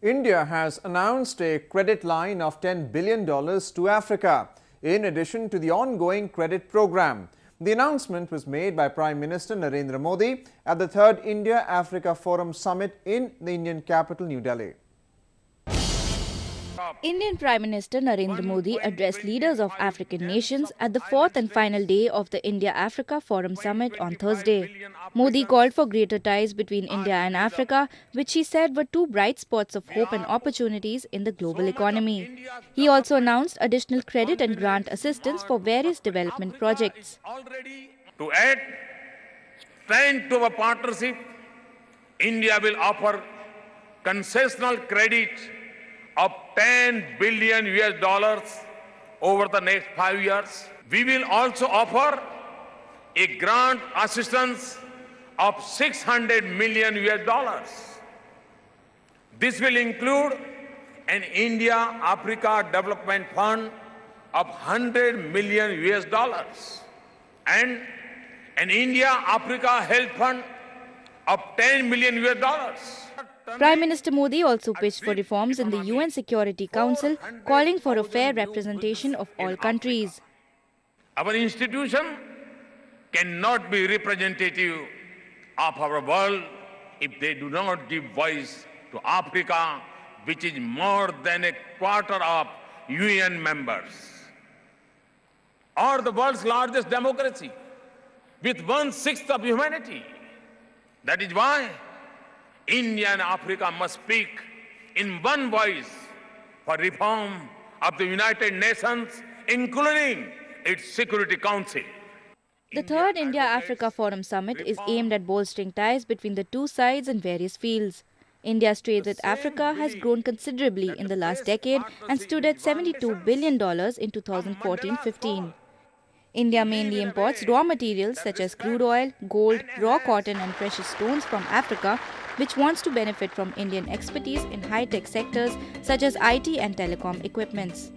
India has announced a credit line of $10 billion to Africa, in addition to the ongoing credit program. The announcement was made by Prime Minister Narendra Modi at the 3rd India-Africa Forum Summit in the Indian capital, New Delhi. Indian Prime Minister Narendra Modi addressed leaders of African nations at the 4th and final day of the India-Africa Forum Summit on Thursday. Modi called for greater ties between India and Africa, which he said were two bright spots of hope and opportunities in the global economy. He also announced additional credit and grant assistance for various development projects. To add strength to our partnership, India will offer concessional credit of $10 billion over the next 5 years. We will also offer a grant assistance of $600 million. This will include an India-Africa Development Fund of $100 million and an India-Africa Health Fund of $10 million. Prime Minister Modi also pitched for reforms in the UN Security Council, calling for a fair representation of all countries. Our institution cannot be representative of our world if they do not give voice to Africa, which is more than a quarter of UN members, or the world's largest democracy with 1/6 of humanity. That is why India and Africa must speak in one voice for reform of the United Nations, including its Security Council. The 3rd India-Africa Forum Summit is aimed at bolstering ties between the two sides in various fields. India's trade with Africa has grown considerably in the last decade and stood at $72 billion in 2014-15. India mainly imports raw materials such as crude oil, gold, raw cotton and precious stones from Africa, which wants to benefit from Indian expertise in high-tech sectors such as IT and telecom equipments.